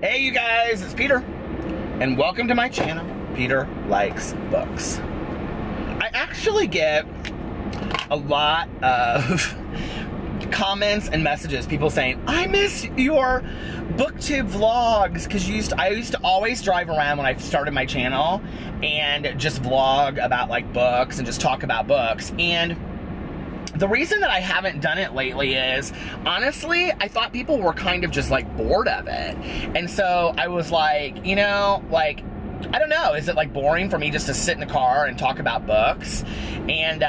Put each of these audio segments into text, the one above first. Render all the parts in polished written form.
Hey you guys, it's Peter, and welcome to my channel, Peter Likes Books. I actually get a lot of comments and messages, people saying, I miss your Booktube vlogs, because I used to always drive around when I started my channel and just vlog about like books and just talk about books. And the reason that I haven't done it lately is, honestly, I thought people were kind of just like bored of it. And so I was like, you know, like, I don't know, is it like boring for me just to sit in the car and talk about books? And,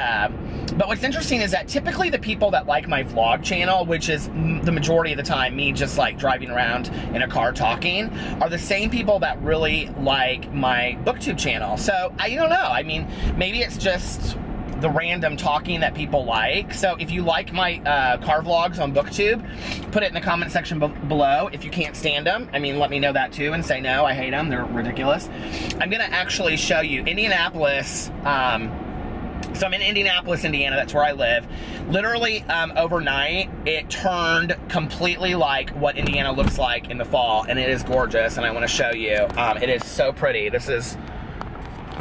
but what's interesting is that typically the people that like my vlog channel, which is the majority of the time me just like driving around in a car talking, are the same people that really like my Booktube channel. So I don't know, I mean, maybe it's just the random talking that people like. So if you like my car vlogs on Booktube, put it in the comment section below. If you can't stand them, I mean, let me know that too and say no, I hate them, they're ridiculous. I'm gonna actually show you Indianapolis. So I'm in Indianapolis, Indiana, that's where I live. Literally overnight, it turned completely like what Indiana looks like in the fall, and it is gorgeous, and I wanna show you. It is so pretty. This is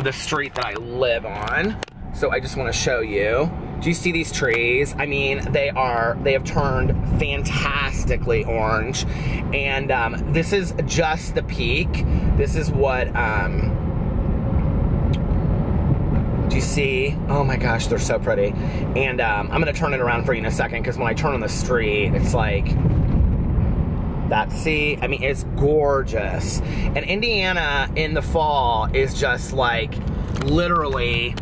the street that I live on. So I just want to show you. Do you see these trees? I mean, they have turned fantastically orange. And this is just the peak. This is what, do you see? Oh my gosh, they're so pretty. And I'm gonna turn it around for you in a second, because when I turn on the street, it's like, that, see? I mean, it's gorgeous. And Indiana in the fall is just like, literally,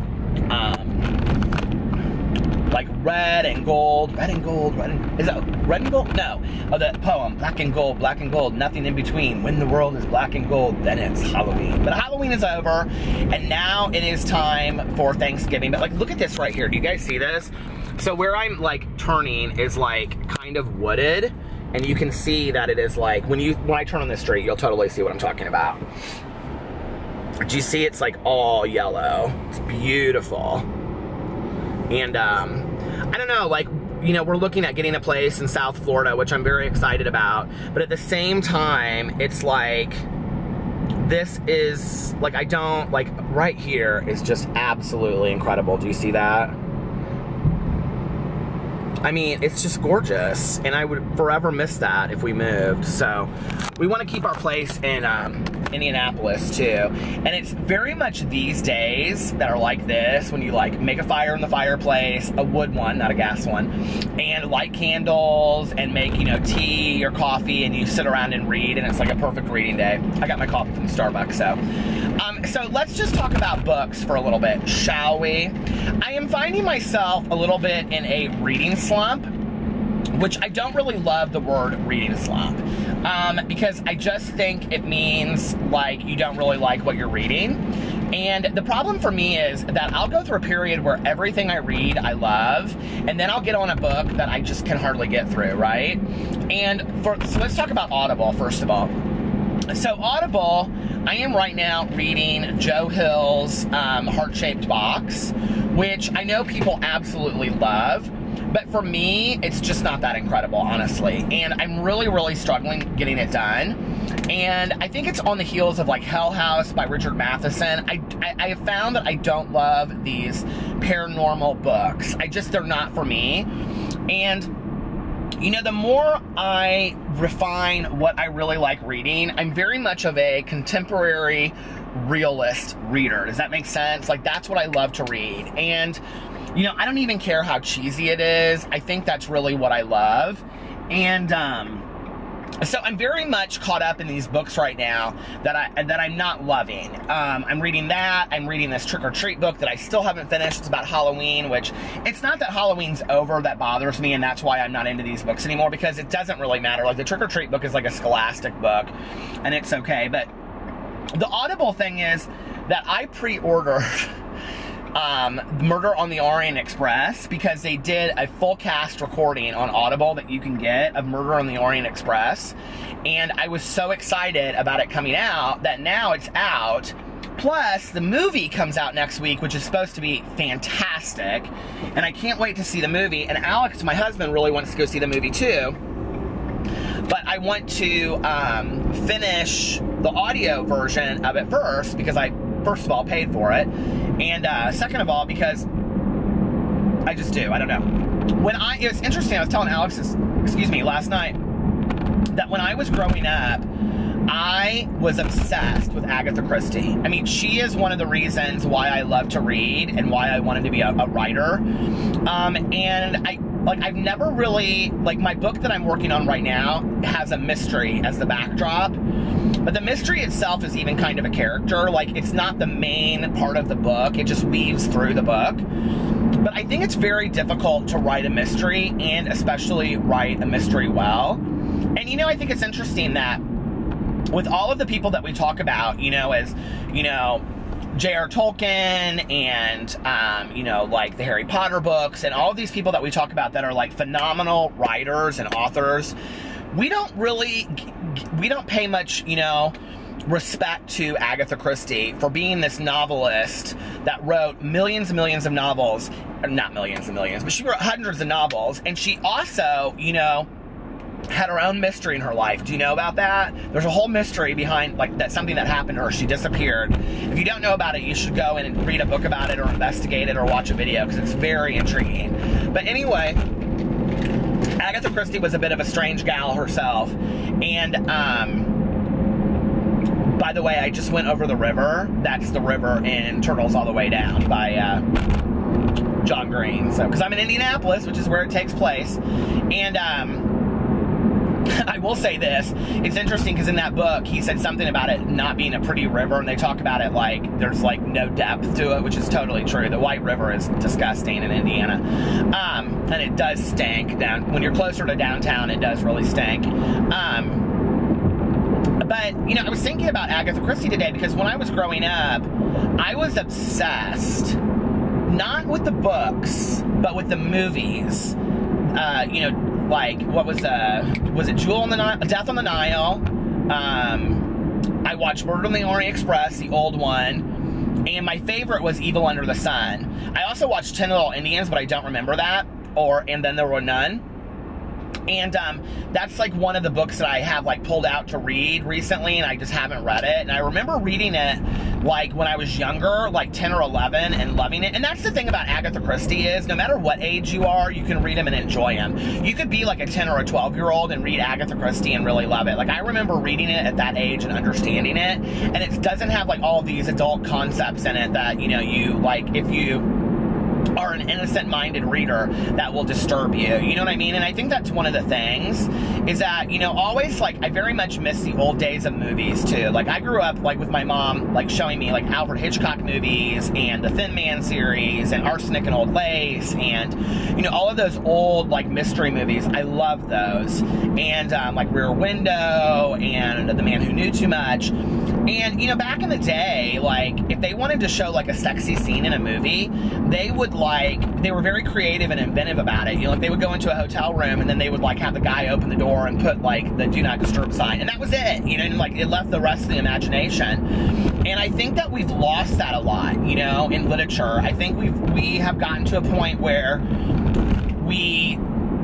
like red and gold, is that red and gold? No. Oh, the poem, black and gold, nothing in between. When the world is black and gold, then it's Halloween. But Halloween is over, and now it is time for Thanksgiving. But like, look at this right here. Do you guys see this? So where I'm like turning is like kind of wooded, and you can see that it is like, when I turn on the street, you'll totally see what I'm talking about. Do you see it's like all yellow? It's beautiful. And I don't know, like, you know, we're looking at getting a place in South Florida, which I'm very excited about. But at the same time, it's like, this is, like, I don't, like, right here is just absolutely incredible. Do you see that? I mean, it's just gorgeous, and I would forever miss that if we moved. So we want to keep our place in Indianapolis too, and it's very much these days that are like this, when you like make a fire in the fireplace, a wood one, not a gas one, and light candles and make, you know, tea or coffee, and you sit around and read, and it's like a perfect reading day. I got my coffee from Starbucks, so let's just talk about books for a little bit, shall we? I am finding myself a little bit in a reading slump, which I don't really love the word reading slump, because I just think it means like you don't really like what you're reading. And the problem for me is that I'll go through a period where everything I read I love, and then I'll get on a book that I just can hardly get through, right? And so let's talk about Audible first of all. So Audible, I am right now reading Joe Hill's Heart-Shaped Box, which I know people absolutely love, but for me, it's just not that incredible, honestly. And I'm really, really struggling getting it done. And I think it's on the heels of like Hell House by Richard Matheson. I have found that I don't love these paranormal books. They're not for me. And you know, the more I refine what I really like reading, I'm very much of a contemporary realist reader. Does that make sense? Like, that's what I love to read. And, you know, I don't even care how cheesy it is. I think that's really what I love. And, so I'm very much caught up in these books right now that I'm not loving. I'm reading that. I'm reading this Trick or Treat book that I still haven't finished. It's about Halloween, which it's not that Halloween's over that bothers me, and that's why I'm not into these books anymore, because it doesn't really matter. Like, the Trick or Treat book is like a scholastic book, and it's okay. But the Audible thing is that I pre-ordered Murder on the Orient Express, because they did a full cast recording on Audible that you can get of Murder on the Orient Express, and I was so excited about it coming out that now it's out. Plus, the movie comes out next week, which is supposed to be fantastic, and I can't wait to see the movie. And Alex, my husband, really wants to go see the movie too. but I want to finish the audio version of it first, because I, first of all, paid for it, and second of all, because I just do. I don't know. It was interesting, I was telling Alex, excuse me, last night, that when I was growing up, I was obsessed with Agatha Christie. I mean, she is one of the reasons why I love to read and why I wanted to be a writer. And I've never really, like, my book that I'm working on right now has a mystery as the backdrop, but the mystery itself is even kind of a character. Like, it's not the main part of the book, it just weaves through the book. But I think it's very difficult to write a mystery, and especially write a mystery well. And, you know, I think it's interesting that with all of the people that we talk about, you know, as, you know, J.R. Tolkien and, you know, like the Harry Potter books and all of these people that we talk about that are like phenomenal writers and authors, we don't pay much, you know, respect to Agatha Christie for being this novelist that wrote millions and millions of novels. Not millions and millions, but she wrote hundreds of novels, and she also, you know, had her own mystery in her life. Do you know about that? There's a whole mystery behind, like, that something that happened to her. She disappeared. If you don't know about it, you should go in and read a book about it, or investigate it, or watch a video, because it's very intriguing. But anyway, Agatha Christie was a bit of a strange gal herself. And, by the way, I just went over the river. That's the river in Turtles All the Way Down by John Green. So, because I'm in Indianapolis, which is where it takes place. And, I will say this, it's interesting because in that book, he said something about it not being a pretty river, and they talk about it like there's like no depth to it, which is totally true. The White River is disgusting in Indiana. And it does stink down. When you're closer to downtown, it does really stink. But, you know, I was thinking about Agatha Christie today because when I was growing up, I was obsessed, not with the books, but with the movies. You know, like, what was it Jewel on the Nile? Death on the Nile? I watched Murder on the Orient Express, the old one, and my favorite was Evil Under the Sun. I also watched 10 Little Indians, but I don't remember that, and Then There Were None. And that's like one of the books that I have like pulled out to read recently, and I just haven't read it. And I remember reading it like when I was younger, like 10 or 11, and loving it. And that's the thing about Agatha Christie is no matter what age you are, you can read them and enjoy them. You could be like a 10 or a 12-year-old and read Agatha Christie and really love it. Like, I remember reading it at that age and understanding it, and it doesn't have like all these adult concepts in it that, you know, you like, if you are an innocent-minded reader, that will disturb you. You know what I mean? And I think that's one of the things, is that, you know, always, like, I very much miss the old days of movies, too. Like, I grew up, like, with my mom, like, showing me, like, Alfred Hitchcock movies, and the Thin Man series, and Arsenic and Old Lace, and, you know, all of those old, like, mystery movies. I love those. And, like, Rear Window, and The Man Who Knew Too Much. And, you know, back in the day, like, if they wanted to show, like, a sexy scene in a movie, they would, like, they were very creative and inventive about it. You know, like, they would go into a hotel room, and then they would, like, have the guy open the door and put, like, the Do Not Disturb sign. And that was it, you know, and, like, it left the rest of the imagination. And I think that we've lost that a lot, you know, in literature. I think we have gotten to a point where we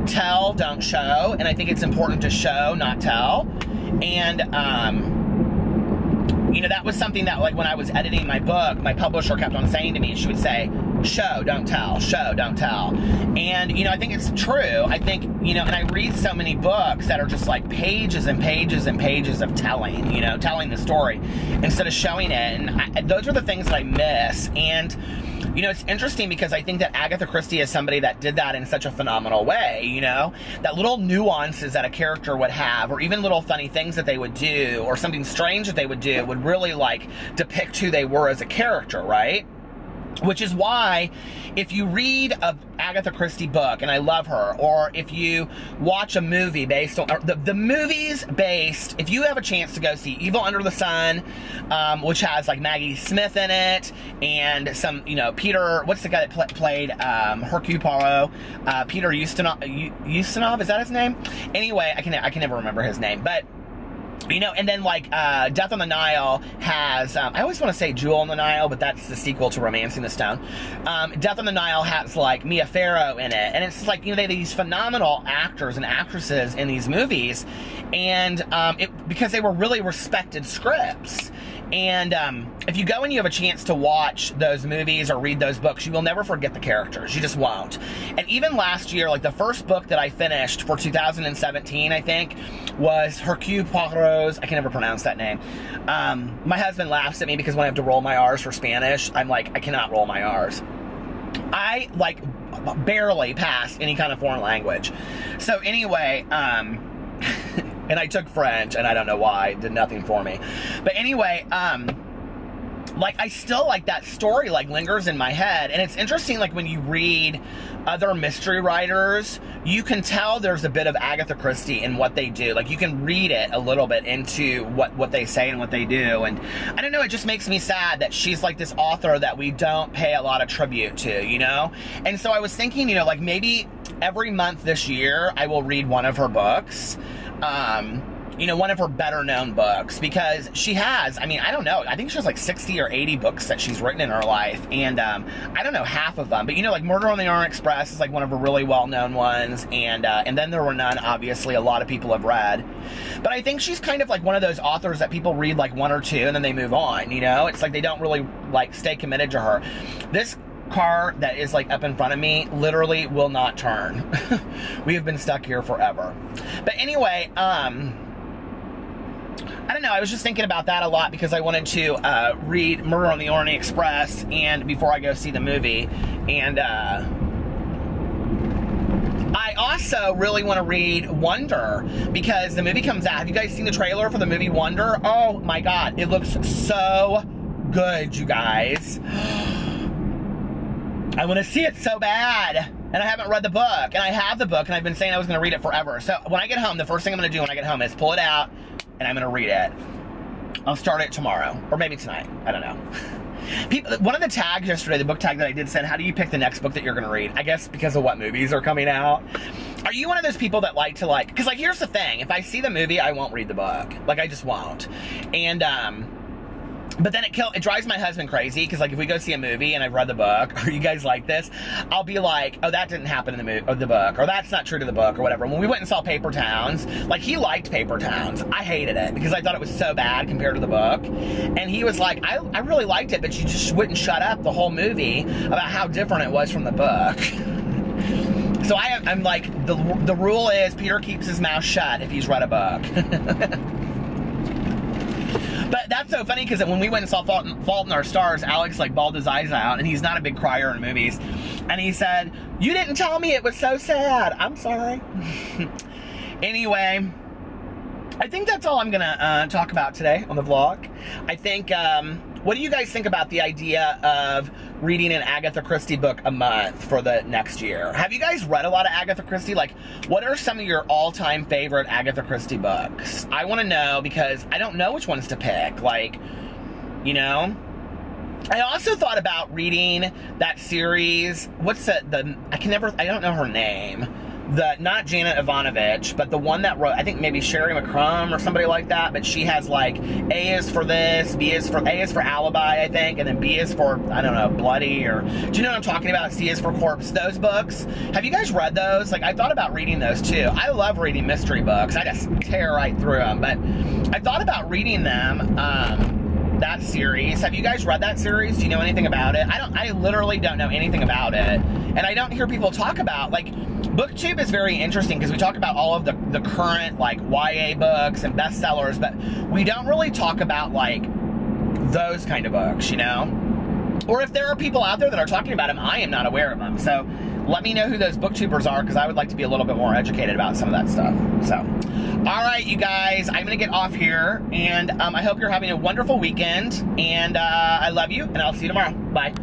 tell, don't show, and I think it's important to show, not tell. And, you know, that was something that, like, when I was editing my book, my publisher kept on saying to me, she would say, show, don't tell, show, don't tell. And, you know, I think it's true. I think, you know, and I read so many books that are just like pages and pages and pages of telling, you know, telling the story instead of showing it. And those are the things that I miss. And, you know, it's interesting because I think that Agatha Christie is somebody that did that in such a phenomenal way, you know? That little nuances that a character would have, or even little funny things that they would do, or something strange that they would do, would really, like, depict who they were as a character, right? Which is why, if you read a Agatha Christie book, and I love her, or if you watch a movie based on, or the movies based, if you have a chance to go see Evil Under the Sun, which has, like, Maggie Smith in it, and some, you know, Peter, what's the guy that played Hercule Poirot? Peter Ustinov, is that his name? Anyway, I can never remember his name, but You know, and then like Death on the Nile has, I always want to say Jewel on the Nile, but that's the sequel to Romancing the Stone. Death on the Nile has like Mia Farrow in it, and it's like, you know, they have these phenomenal actors and actresses in these movies, and because they were really respected scripts. And if you go and you have a chance to watch those movies or read those books, you will never forget the characters. You just won't. And even last year, like the first book that I finished for 2017, I think, was Hercule Poirot's, I can never pronounce that name. My husband laughs at me because when I have to roll my R's for Spanish, I'm like, I cannot roll my R's. I, like, barely pass any kind of foreign language. So anyway, and I took French, and I don't know why, it did nothing for me. But anyway, like, I still, like, that story, like, lingers in my head. And it's interesting, like, when you read other mystery writers, you can tell there's a bit of Agatha Christie in what they do. Like, you can read it a little bit into what they say and what they do. And I don't know, it just makes me sad that she's, like, this author that we don't pay a lot of tribute to, you know? And so I was thinking, you know, like, maybe every month this year, I will read one of her books. You know, one of her better known books, because she has, I mean, I don't know, I think she has like 60 or 80 books that she's written in her life, and I don't know half of them, but you know, like Murder on the Orient Express is like one of her really well-known ones, and Then There Were None, obviously, a lot of people have read. But I think she's kind of like one of those authors that people read like one or two and then they move on, you know? It's like they don't really like stay committed to her. This car that is like up in front of me literally will not turn. We have been stuck here forever. But anyway, I don't know, I was just thinking about that a lot because I wanted to read Murder on the Orient Express and before I go see the movie. And I also really want to read Wonder because the movie comes out. Have you guys seen the trailer for the movie Wonder? Oh my god, it looks so good, you guys. I want to see it so bad. And I haven't read the book. And I have the book and I've been saying I was going to read it forever. So when I get home, the first thing I'm going to do when I get home is pull it out and I'm going to read it. I'll start it tomorrow. Or maybe tonight. I don't know. One of the tags yesterday, the book tag that I did, said, how do you pick the next book that you're going to read? I guess because of what movies are coming out. Are you one of those people that like to like... Because, like, here's the thing. If I see the movie, I won't read the book. Like, I just won't. And, but then it drives my husband crazy, because, like, if we go see a movie and I've read the book, or you guys like this, I'll be like, oh, that didn't happen in the movie, or the book, or that's not true to the book, or whatever. When we went and saw Paper Towns, like, he liked Paper Towns. I hated it, because I thought it was so bad compared to the book. And he was like, I really liked it, but you just wouldn't shut up the whole movie about how different it was from the book. So I'm like, the rule is Peter keeps his mouth shut if he's read a book. But that's so funny because when we went and saw Fault in Our Stars, Alex like bawled his eyes out, and he's not a big crier in movies. And he said, "You didn't tell me it was so sad." I'm sorry. Anyway, I think that's all I'm gonna talk about today on the vlog. I think, what do you guys think about the idea of reading an Agatha Christie book a month for the next year? Have you guys read a lot of Agatha Christie? Like, what are some of your all-time favorite Agatha Christie books? I want to know because I don't know which ones to pick. Like, you know? I also thought about reading that series. What's I don't know her name. Not Janet Ivanovich, but the one that wrote, I think maybe Sherry McCrum or somebody like that, but she has like, A is for this, A is for alibi, I think, and then B is for, I don't know, bloody, or, do you know what I'm talking about? C is for corpse, those books. Have you guys read those? Like, I thought about reading those too. I love reading mystery books. I just tear right through them, but I thought about reading them, that series. Have you guys read that series? Do you know anything about it? I literally don't know anything about it, and I don't hear people talk about, like, Booktube is very interesting because we talk about all of the current, like, YA books and bestsellers, but we don't really talk about, like, those kind of books, you know? Or if there are people out there that are talking about them, I am not aware of them. So let me know who those booktubers are, because I would like to be a little bit more educated about some of that stuff. So, all right, you guys, I'm going to get off here, and I hope you're having a wonderful weekend, and I love you, and I'll see you tomorrow. Bye.